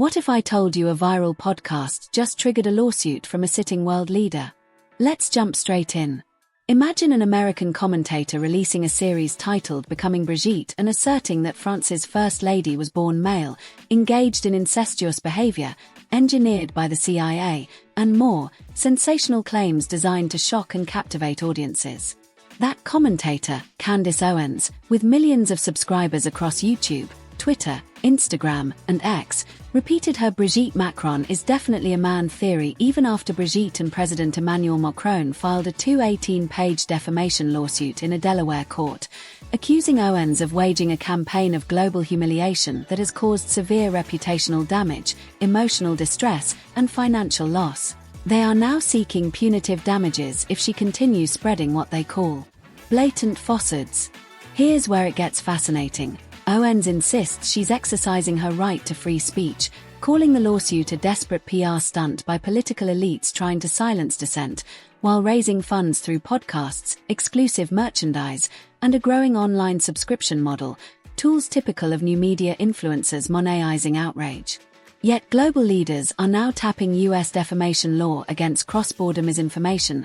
What if I told you a viral podcast just triggered a lawsuit from a sitting world leader? Let's jump straight in. Imagine an American commentator releasing a series titled Becoming Brigitte and asserting that France's First Lady was born male, engaged in incestuous behavior, engineered by the CIA, and more, sensational claims designed to shock and captivate audiences. That commentator, Candace Owens, with millions of subscribers across YouTube, Twitter, Instagram, and X, repeated her Brigitte Macron is definitely a man theory even after Brigitte and President Emmanuel Macron filed a 218-page defamation lawsuit in a Delaware court, accusing Owens of waging a campaign of global humiliation that has caused severe reputational damage, emotional distress, and financial loss. They are now seeking punitive damages if she continues spreading what they call blatant falsehoods. Here's where it gets fascinating. Owens insists she's exercising her right to free speech, calling the lawsuit a desperate PR stunt by political elites trying to silence dissent, while raising funds through podcasts, exclusive merchandise, and a growing online subscription model, tools typical of new media influencers monetizing outrage. Yet global leaders are now tapping US defamation law against cross-border misinformation,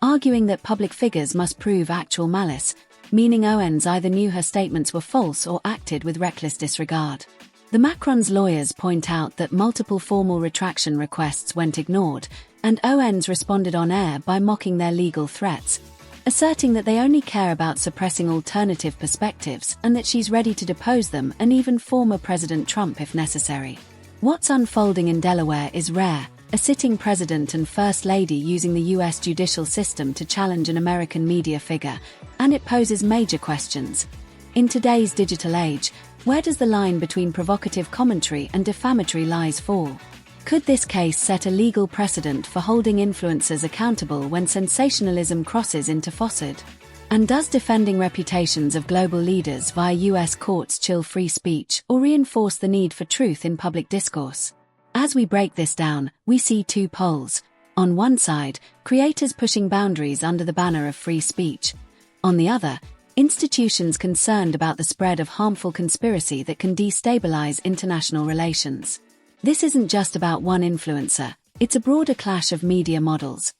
arguing that public figures must prove actual malice, meaning Owens either knew her statements were false or acted with reckless disregard. The Macron's lawyers point out that multiple formal retraction requests went ignored, and Owens responded on air by mocking their legal threats, asserting that they only care about suppressing alternative perspectives and that she's ready to depose them and even former President Trump if necessary. What's unfolding in Delaware is rare, a sitting president and first lady using the US judicial system to challenge an American media figure, and it poses major questions. In today's digital age, where does the line between provocative commentary and defamatory lies fall? Could this case set a legal precedent for holding influencers accountable when sensationalism crosses into falsehood? And does defending reputations of global leaders via US courts chill free speech or reinforce the need for truth in public discourse? As we break this down, we see two poles. On one side, creators pushing boundaries under the banner of free speech. On the other, institutions concerned about the spread of harmful conspiracy that can destabilize international relations. This isn't just about one influencer, it's a broader clash of media models.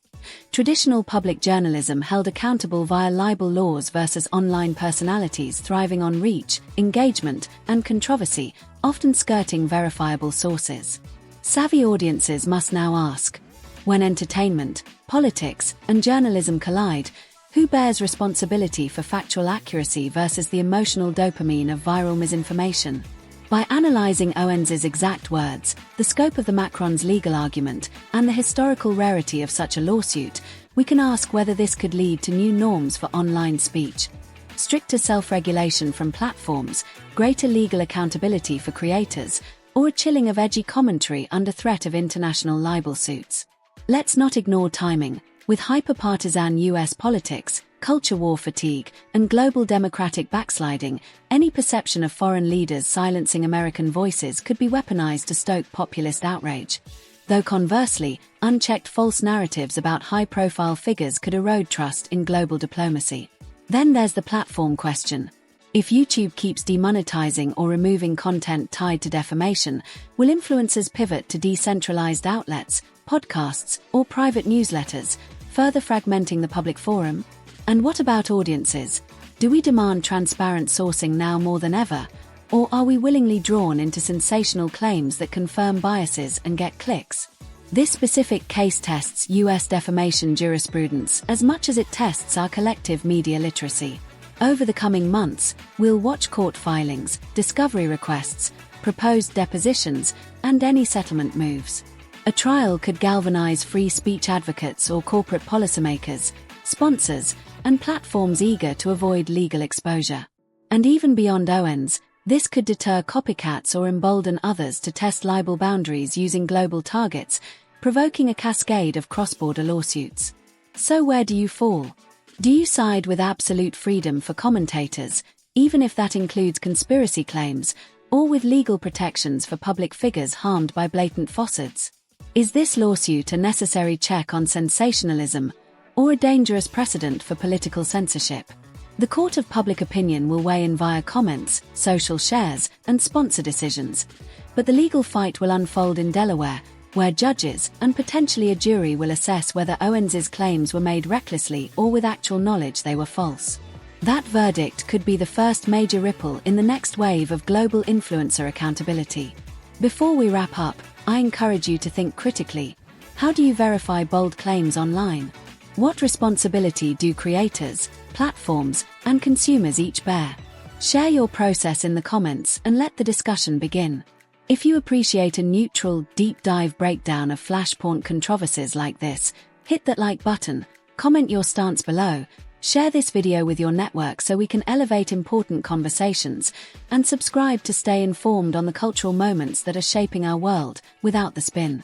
Traditional public journalism held accountable via libel laws versus online personalities thriving on reach, engagement, and controversy, often skirting verifiable sources. Savvy audiences must now ask, when entertainment, politics, and journalism collide, who bears responsibility for factual accuracy versus the emotional dopamine of viral misinformation? By analyzing Owens's exact words, the scope of the Macron's legal argument, and the historical rarity of such a lawsuit, we can ask whether this could lead to new norms for online speech. Stricter self-regulation from platforms, greater legal accountability for creators, or a chilling of edgy commentary under threat of international libel suits. Let's not ignore timing. With hyper-partisan US politics, culture war fatigue, and global democratic backsliding, any perception of foreign leaders silencing American voices could be weaponized to stoke populist outrage. Though conversely, unchecked false narratives about high-profile figures could erode trust in global diplomacy. Then there's the platform question. If YouTube keeps demonetizing or removing content tied to defamation, will influencers pivot to decentralized outlets, podcasts, or private newsletters, further fragmenting the public forum? And what about audiences? Do we demand transparent sourcing now more than ever? Or are we willingly drawn into sensational claims that confirm biases and get clicks? This specific case tests US defamation jurisprudence as much as it tests our collective media literacy. Over the coming months, we'll watch court filings, discovery requests, proposed depositions, and any settlement moves. A trial could galvanize free speech advocates or corporate policymakers, sponsors, and platforms eager to avoid legal exposure. And even beyond Owens, this could deter copycats or embolden others to test libel boundaries using global targets, provoking a cascade of cross-border lawsuits. So where do you fall? Do you side with absolute freedom for commentators, even if that includes conspiracy claims, or with legal protections for public figures harmed by blatant falsehoods? Is this lawsuit a necessary check on sensationalism, or a dangerous precedent for political censorship? The court of public opinion will weigh in via comments, social shares, and sponsor decisions. But the legal fight will unfold in Delaware, where judges and potentially a jury will assess whether Owens's claims were made recklessly or with actual knowledge they were false. That verdict could be the first major ripple in the next wave of global influencer accountability. Before we wrap up, I encourage you to think critically. How do you verify bold claims online? What responsibility do creators, platforms, and consumers each bear? Share your process in the comments and let the discussion begin. If you appreciate a neutral, deep dive breakdown of flashpoint controversies like this, hit that like button, comment your stance below, share this video with your network so we can elevate important conversations, and subscribe to stay informed on the cultural moments that are shaping our world without the spin.